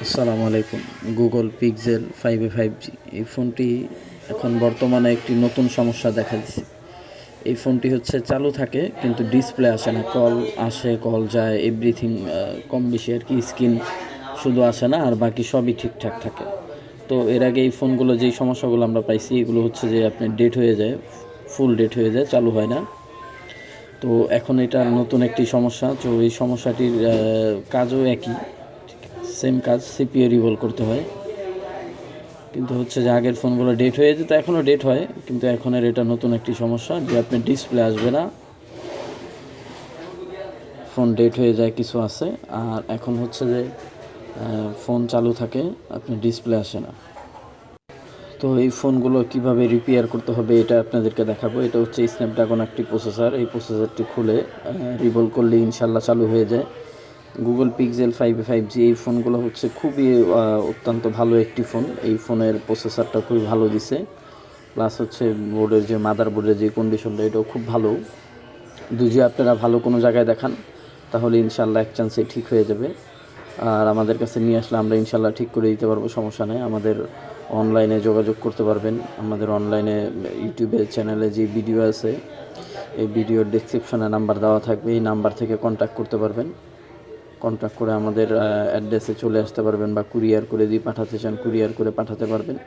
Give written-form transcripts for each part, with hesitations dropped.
আসসালামু আলাইকুম। Google pixel 5a 5G এই ফোনটি এখন বর্তমানে একটি নতুন সমস্যা দেখা দিচ্ছে। এই ফোনটি হচ্ছে চালু থাকে কিন্তু ডিসপ্লে আসে না, কল আসে কল যায় এভরিথিং কম বেশি আর কি, স্ক্রিন শুধু আসে না আর বাকি সবই ঠিকঠাক থাকে। তো এর আগে এই ফোনগুলো যেই সমস্যাগুলো আমরা পাইছি এগুলো হচ্ছে যে আপনার ডেট হয়ে যায়, ফুল ডেট হয়ে যায়, চালু হয় না। তো এখন এটা নতুন একটি সমস্যা। তো এই সমস্যাটির কাজও একই, সেম কাজ, সিপিইউ রিভল করতে হয়। কিন্তু হচ্ছে যে আগের ফোনগুলো ডেট হয়ে যেত, এখনও ডেট হয়, কিন্তু এখনের এটা নতুন একটি সমস্যা যে আপনার ডিসপ্লে আসবে না, ফোন ডেট হয়ে যায় কিছু আছে। আর এখন হচ্ছে যে ফোন চালু থাকে, আপনার ডিসপ্লে আসে না। তো এই ফোনগুলো কিভাবে রিপেয়ার করতে হবে এটা আপনাদেরকে দেখাবো। এটা হচ্ছে স্ন্যাপড্রাগন একটি প্রসেসর। এই প্রসেসরটি খুলে রিভল করলে ইনশাল্লাহ চালু হয়ে যায়। গুগল পিক্সেল 5a 5G এই ফোনগুলো হচ্ছে খুবই অত্যন্ত ভালো একটি ফোন। এই ফোনের প্রসেসরটা খুবই ভালো দিছে, প্লাস হচ্ছে বোর্ডের যে মাদার বোর্ডের যে কন্ডিশনটা এটাও খুব ভালো। যদি আপনারা ভালো কোনো জায়গায় দেখান তাহলে ইনশাল্লাহ এক চান্সে ঠিক হয়ে যাবে। আর আমাদের কাছে নিয়ে আসলে আমরা ইনশাল্লাহ ঠিক করে দিতে পারবো, সমস্যা নেই। আমাদের অনলাইনে যোগাযোগ করতে পারবেন। আমাদের অনলাইনে ইউটিউবের চ্যানেলে যে ভিডিও আছে এই ভিডিওর ডেসক্রিপশনে নাম্বার দেওয়া থাকবে, এই নাম্বার থেকে কন্ট্যাক্ট করতে পারবেন। কন্ট্যাক্ট করে আমাদের অ্যাড্রেসে চলে আসতে পারবেন, বা কুরিয়ার করে দিয়ে পাঠাতে চান কুরিয়ার করে পাঠাতে পারবেন।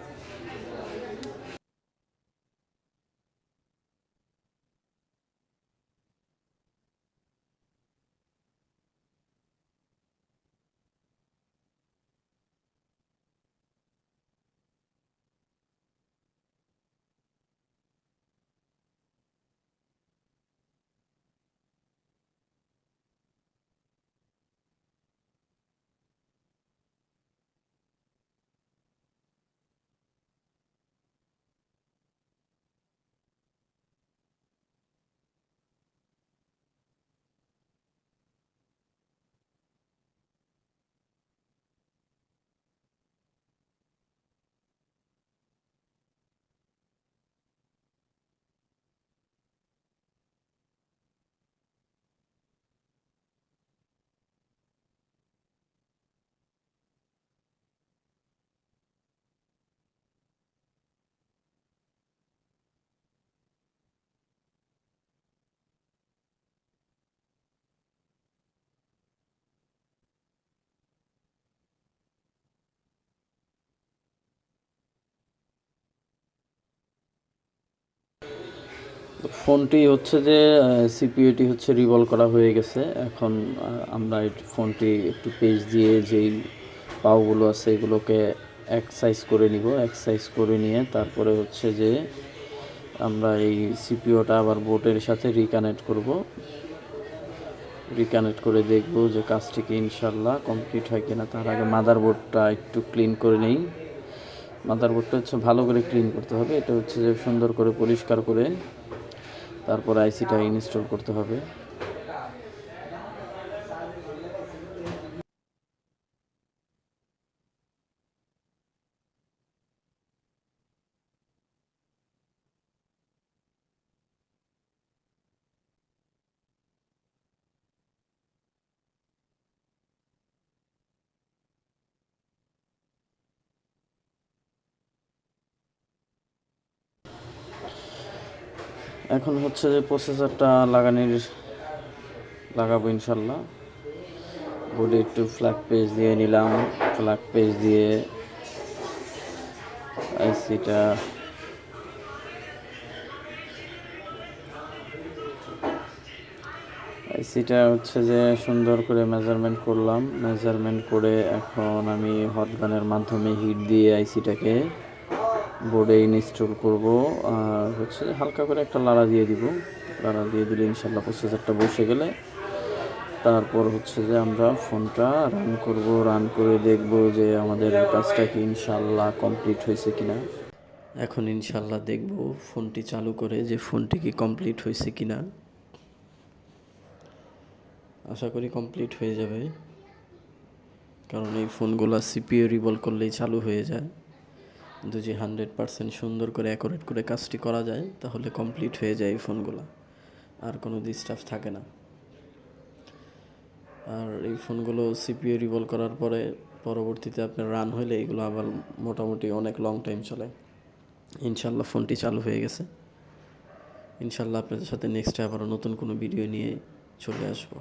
ফোনটি হচ্ছে যে সিপিইউটি হচ্ছে রিভলভ করা হয়ে গেছে। এখন আমরা এই ফোনটি একটু পেজ দিয়ে যেই পাওগুলো আছে এগুলোকে এক্সারসাইজ করে নিব। এক্সারসাইজ করে নিয়ে তারপরে হচ্ছে যে আমরা এই সিপিইউটা আবার বোর্ডের সাথে রিকানেক্ট করব। রিকানেক্ট করে দেখব যে কাজটি কি ইনশাল্লাহ কমপ্লিট হয় কিনা। তার আগে মাদারবোর্ডটা একটু ক্লিন করে নেই। মাদারবোর্ডটা হচ্ছে ভালো করে ক্লিন করতে হবে। এটা হচ্ছে যে সুন্দর করে পরিষ্কার করে তারপর আইসিটা ইনস্টল করতে হবে। এখন হচ্ছে যে প্রসেসরটা লাগাবো ইনশাল্লাহ। বোর্ডে একটু ফ্ল্যাগ পেজ দিয়ে নিলাম। ফ্ল্যাগ পেজ দিয়ে আইসিটা হচ্ছে যে সুন্দর করে মেজারমেন্ট করলাম। মেজারমেন্ট করে এখন আমি হট গানের মাধ্যমে হিট দিয়ে আইসিটাকে বোর্ডে ইনস্টল করব। আর হচ্ছে হালকা করে একটা লাড়া দিয়ে দিব। লাড়া দিয়ে দিলে ইনশাল্লাহ প্রসেসরটা বসে গেলে তারপর হচ্ছে যে আমরা ফোনটা রান করব। রান করে দেখব যে আমাদের কাজটা কি ইনশাল্লাহ কমপ্লিট হয়েছে কিনা। এখন ইনশাল্লাহ দেখব ফোনটি চালু করে যে ফোনটি কি কমপ্লিট হয়েছে কিনা। আশা করি কমপ্লিট হয়ে যাবে, কারণ এই ফোনগুলো সিপিইউ রিভল করলেই চালু হয়ে যায়। যদি 100% সুন্দর করে অ্যাকুরেট করে কাজটি করা যায় তাহলে কমপ্লিট হয়ে যায় এই ফোনগুলো, আর কোনো ডিস্টার্ব থাকে না। আর এই ফোনগুলো সিপিইউ রিভল করার পরে পরবর্তীতে আপনার রান হলে এগুলো আবার মোটামুটি অনেক লং টাইম চলে। ইনশাল্লাহ ফোনটি চালু হয়ে গেছে। ইনশাল্লাহ আপনাদের সাথে নেক্সটে আবারও নতুন কোনো ভিডিও নিয়ে চলে আসবো।